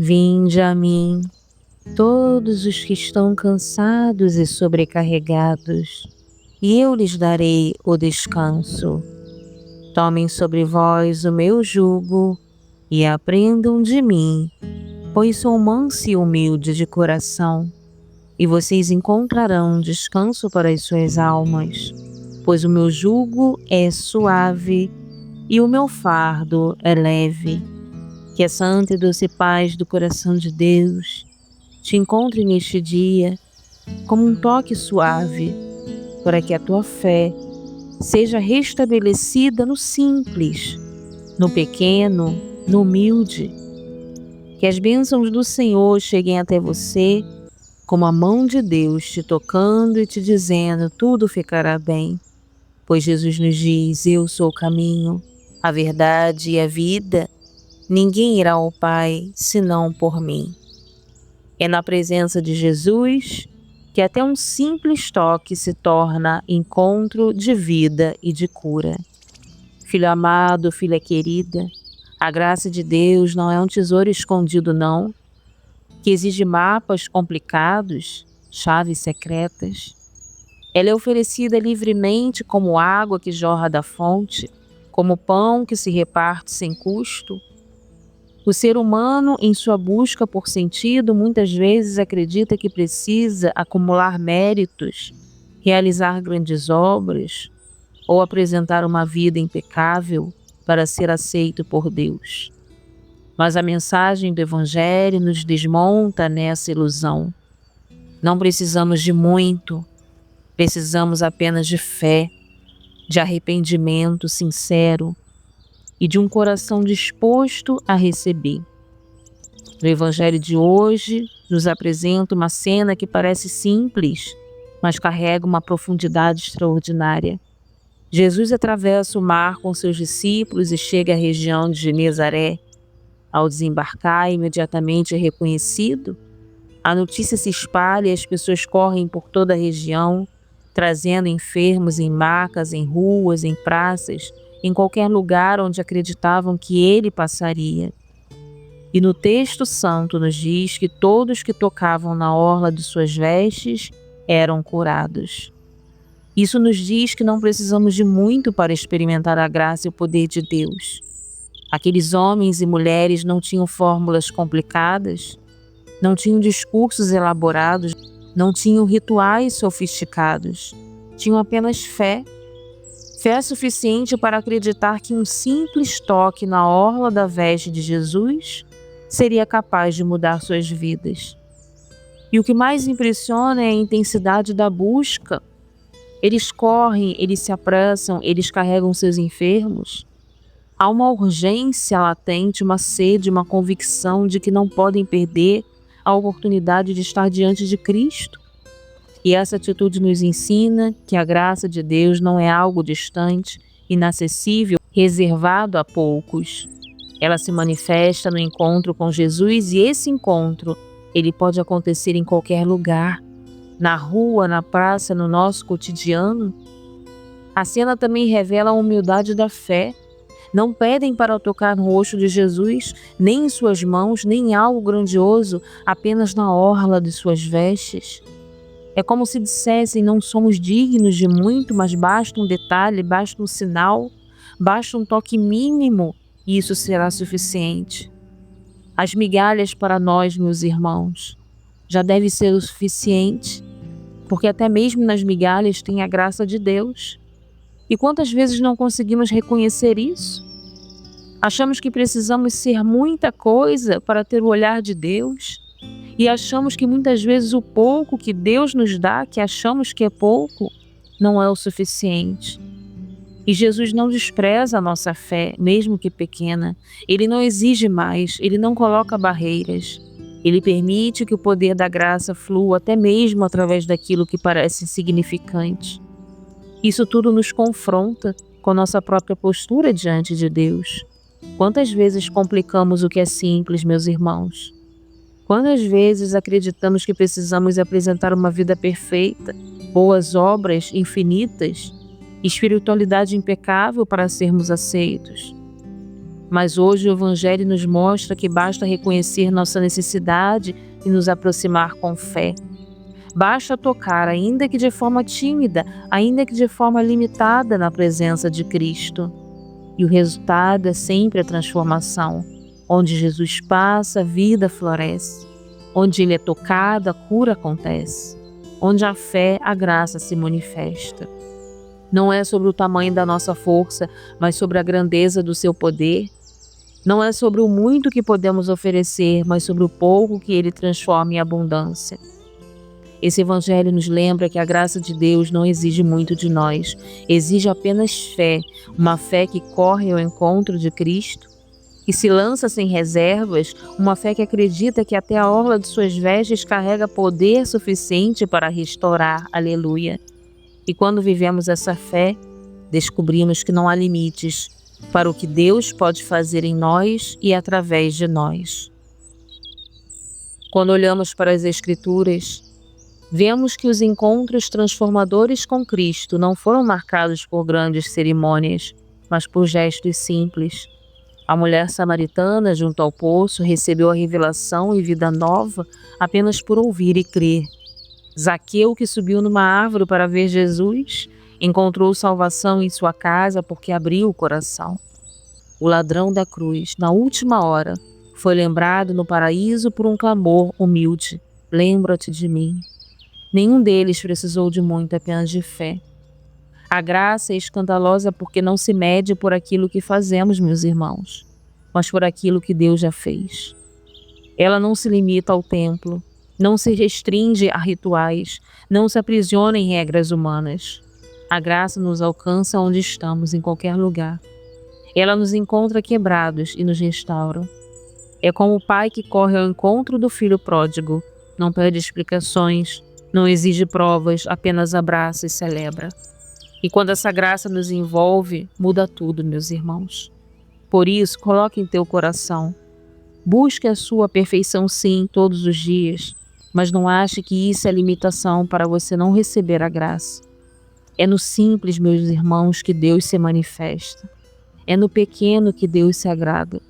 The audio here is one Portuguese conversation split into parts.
Vinde a mim, todos os que estão cansados e sobrecarregados, e eu lhes darei o descanso. Tomem sobre vós o meu jugo e aprendam de mim, pois sou manso e humilde de coração, e vocês encontrarão descanso para as suas almas, pois o meu jugo é suave e o meu fardo é leve. Que a santa e doce paz do coração de Deus te encontre neste dia como um toque suave, para que a tua fé seja restabelecida no simples, no pequeno, no humilde. Que as bênçãos do Senhor cheguem até você como a mão de Deus te tocando e te dizendo: tudo ficará bem. Pois Jesus nos diz: eu sou o caminho, a verdade e a vida. Ninguém irá ao Pai senão por mim. É na presença de Jesus que até um simples toque se torna encontro de vida e de cura. Filho amado, filha querida, a graça de Deus não é um tesouro escondido, não, que exige mapas complicados, chaves secretas. Ela é oferecida livremente como água que jorra da fonte, como pão que se reparte sem custo. O ser humano, em sua busca por sentido, muitas vezes acredita que precisa acumular méritos, realizar grandes obras ou apresentar uma vida impecável para ser aceito por Deus. Mas a mensagem do Evangelho nos desmonta nessa ilusão. Não precisamos de muito, precisamos apenas de fé, de arrependimento sincero e de um coração disposto a receber. O Evangelho de hoje nos apresenta uma cena que parece simples, mas carrega uma profundidade extraordinária. Jesus atravessa o mar com seus discípulos e chega à região de Genezaré. Ao desembarcar, imediatamente é reconhecido. A notícia se espalha e as pessoas correm por toda a região, trazendo enfermos em macas, em ruas, em praças, em qualquer lugar onde acreditavam que ele passaria. E no texto santo nos diz que todos que tocavam na orla de suas vestes eram curados. Isso nos diz que não precisamos de muito para experimentar a graça e o poder de Deus. Aqueles homens e mulheres não tinham fórmulas complicadas, não tinham discursos elaborados, não tinham rituais sofisticados, tinham apenas fé. Fé suficiente para acreditar que um simples toque na orla da veste de Jesus seria capaz de mudar suas vidas. E o que mais impressiona é a intensidade da busca. Eles correm, eles se apressam, eles carregam seus enfermos. Há uma urgência latente, uma sede, uma convicção de que não podem perder a oportunidade de estar diante de Cristo. E essa atitude nos ensina que a graça de Deus não é algo distante, inacessível, reservado a poucos. Ela se manifesta no encontro com Jesus e esse encontro, ele pode acontecer em qualquer lugar, na rua, na praça, no nosso cotidiano. A cena também revela a humildade da fé. Não pedem para tocar no rosto de Jesus, nem em suas mãos, nem em algo grandioso, apenas na orla de suas vestes. É como se dissessem: não somos dignos de muito, mas basta um detalhe, basta um sinal, basta um toque mínimo e isso será suficiente. As migalhas para nós, meus irmãos, já deve ser o suficiente, porque até mesmo nas migalhas tem a graça de Deus. E quantas vezes não conseguimos reconhecer isso? Achamos que precisamos ser muita coisa para ter o olhar de Deus. E achamos que muitas vezes o pouco que Deus nos dá, que achamos que é pouco, não é o suficiente. E Jesus não despreza a nossa fé, mesmo que pequena. Ele não exige mais, ele não coloca barreiras. Ele permite que o poder da graça flua até mesmo através daquilo que parece insignificante. Isso tudo nos confronta com nossa própria postura diante de Deus. Quantas vezes complicamos o que é simples, meus irmãos? Quantas vezes acreditamos que precisamos apresentar uma vida perfeita, boas obras infinitas, espiritualidade impecável para sermos aceitos. Mas hoje o Evangelho nos mostra que basta reconhecer nossa necessidade e nos aproximar com fé. Basta tocar, ainda que de forma tímida, ainda que de forma limitada, na presença de Cristo. E o resultado é sempre a transformação. Onde Jesus passa, a vida floresce. Onde Ele é tocado, a cura acontece. Onde a fé, a graça se manifesta. Não é sobre o tamanho da nossa força, mas sobre a grandeza do seu poder. Não é sobre o muito que podemos oferecer, mas sobre o pouco que Ele transforma em abundância. Esse Evangelho nos lembra que a graça de Deus não exige muito de nós, exige apenas fé, uma fé que corre ao encontro de Cristo, que se lança sem reservas, uma fé que acredita que até a orla de suas vestes carrega poder suficiente para restaurar. Aleluia! E quando vivemos essa fé, descobrimos que não há limites para o que Deus pode fazer em nós e através de nós. Quando olhamos para as Escrituras, vemos que os encontros transformadores com Cristo não foram marcados por grandes cerimônias, mas por gestos simples. A mulher samaritana, junto ao poço, recebeu a revelação e vida nova apenas por ouvir e crer. Zaqueu, que subiu numa árvore para ver Jesus, encontrou salvação em sua casa porque abriu o coração. O ladrão da cruz, na última hora, foi lembrado no paraíso por um clamor humilde: lembra-te de mim. Nenhum deles precisou de muito, apenas de fé. A graça é escandalosa porque não se mede por aquilo que fazemos, meus irmãos, mas por aquilo que Deus já fez. Ela não se limita ao templo, não se restringe a rituais, não se aprisiona em regras humanas. A graça nos alcança onde estamos, em qualquer lugar. Ela nos encontra quebrados e nos restaura. É como o pai que corre ao encontro do filho pródigo, não pede explicações, não exige provas, apenas abraça e celebra. E quando essa graça nos envolve, muda tudo, meus irmãos. Por isso, coloque em teu coração. Busque a sua perfeição sim, todos os dias, mas não ache que isso é limitação para você não receber a graça. É no simples, meus irmãos, que Deus se manifesta. É no pequeno que Deus se agrada.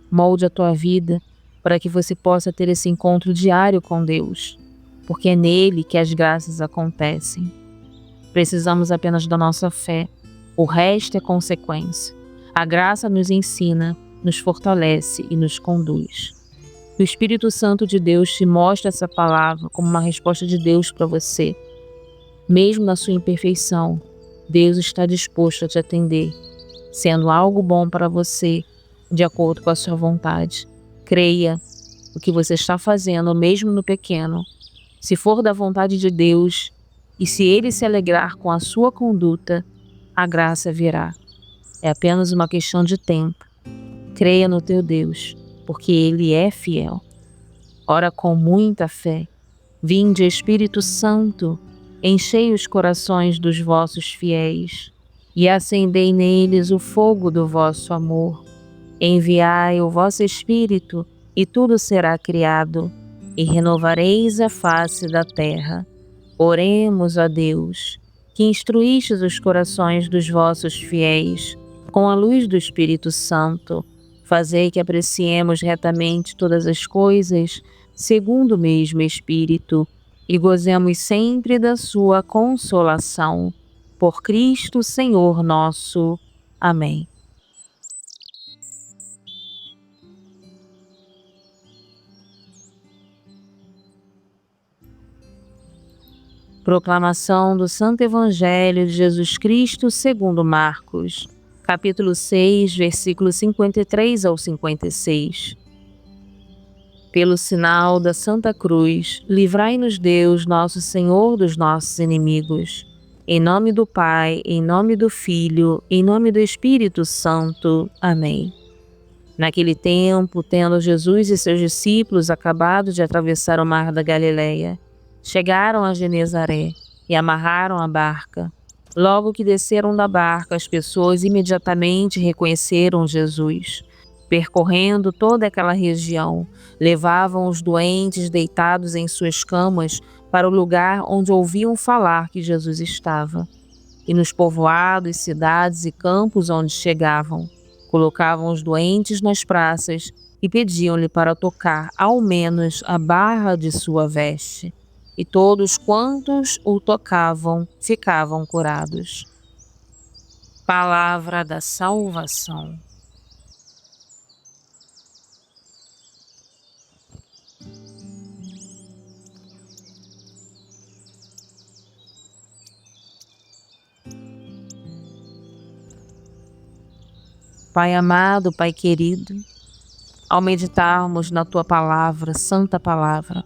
Molde a tua vida para que você possa ter esse encontro diário com Deus, porque é nele que as graças acontecem. Precisamos apenas da nossa fé, o resto é consequência. A graça nos ensina, nos fortalece e nos conduz. O Espírito Santo de Deus te mostra essa palavra como uma resposta de Deus para você. Mesmo na sua imperfeição, Deus está disposto a te atender, sendo algo bom para você, de acordo com a sua vontade. Creia, o que você está fazendo, mesmo no pequeno, se for da vontade de Deus, e se Ele se alegrar com a sua conduta, a graça virá. É apenas uma questão de tempo. Creia no teu Deus, porque Ele é fiel. Ora com muita fé. Vinde, Espírito Santo, enchei os corações dos vossos fiéis, e acendei neles o fogo do vosso amor. Enviai o vosso Espírito, e tudo será criado, e renovareis a face da terra. Oremos a Deus, que instruístes os corações dos vossos fiéis, com a luz do Espírito Santo. Fazei que apreciemos retamente todas as coisas, segundo o mesmo Espírito, e gozemos sempre da sua consolação. Por Cristo Senhor nosso. Amém. Proclamação do Santo Evangelho de Jesus Cristo segundo Marcos, capítulo 6, versículos 53 ao 56. Pelo sinal da Santa Cruz, livrai-nos Deus, nosso Senhor, dos nossos inimigos. Em nome do Pai, em nome do Filho, em nome do Espírito Santo. Amém. Naquele tempo, tendo Jesus e seus discípulos acabado de atravessar o mar da Galileia, chegaram a Genezaré e amarraram a barca. Logo que desceram da barca, as pessoas imediatamente reconheceram Jesus. Percorrendo toda aquela região, levavam os doentes deitados em suas camas para o lugar onde ouviam falar que Jesus estava. e nos povoados, cidades e campos onde chegavam. Colocavam os doentes nas praças e pediam-lhe para tocar ao menos a barra de sua veste. E todos quantos o tocavam ficavam curados. Palavra da salvação. Pai amado, Pai querido, ao meditarmos na Tua palavra, santa palavra,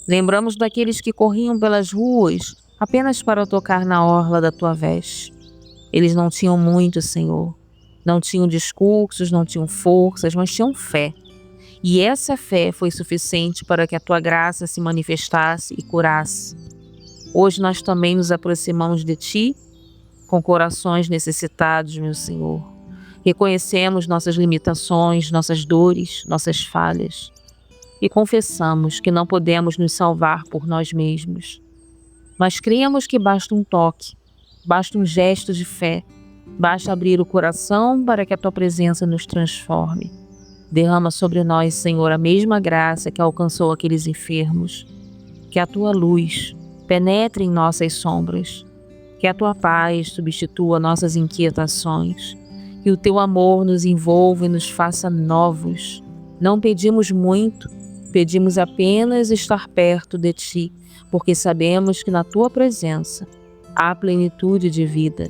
lembramos daqueles que corriam pelas ruas apenas para tocar na orla da Tua veste. Eles não tinham muito, Senhor. Não tinham discursos, não tinham forças, mas tinham fé. E essa fé foi suficiente para que a Tua graça se manifestasse e curasse. Hoje nós também nos aproximamos de Ti com corações necessitados, meu Senhor. Reconhecemos nossas limitações, nossas dores, nossas falhas e confessamos que não podemos nos salvar por nós mesmos. Mas cremos que basta um toque, basta um gesto de fé, basta abrir o coração para que a Tua presença nos transforme. Derrama sobre nós, Senhor, a mesma graça que alcançou aqueles enfermos. Que a Tua luz penetre em nossas sombras, que a Tua paz substitua nossas inquietações. Que o Teu amor nos envolva e nos faça novos. Não pedimos muito, pedimos apenas estar perto de Ti, porque sabemos que na Tua presença há plenitude de vida.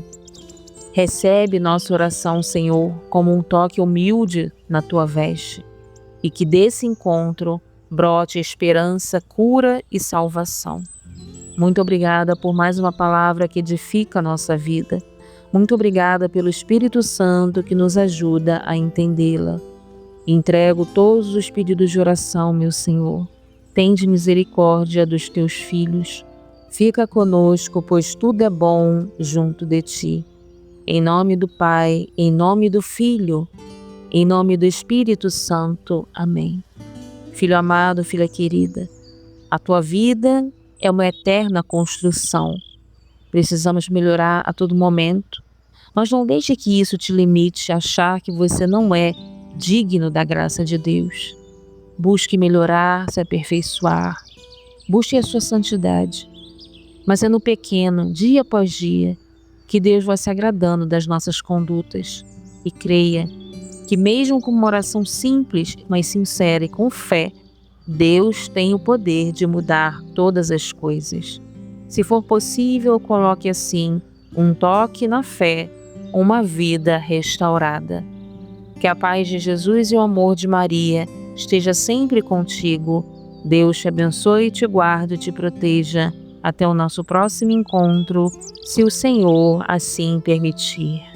Recebe nossa oração, Senhor, como um toque humilde na Tua veste, e que desse encontro brote esperança, cura e salvação. Muito obrigada por mais uma palavra que edifica a nossa vida. Muito obrigada pelo Espírito Santo que nos ajuda a entendê-la. Entrego todos os pedidos de oração, meu Senhor. Tende misericórdia dos Teus filhos. Fica conosco, pois tudo é bom junto de Ti. Em nome do Pai, em nome do Filho, em nome do Espírito Santo. Amém. Filho amado, filha querida, a tua vida é uma eterna construção. Precisamos melhorar a todo momento, mas não deixe que isso te limite a achar que você não é digno da graça de Deus. Busque melhorar, se aperfeiçoar, busque a sua santidade. Mas é no pequeno, dia após dia, que Deus vai se agradando das nossas condutas. E creia que mesmo com uma oração simples, mas sincera e com fé, Deus tem o poder de mudar todas as coisas. Se for possível, coloque assim um toque na fé, uma vida restaurada. Que a paz de Jesus e o amor de Maria esteja sempre contigo. Deus te abençoe, te guarde e te proteja. Até o nosso próximo encontro, se o Senhor assim permitir.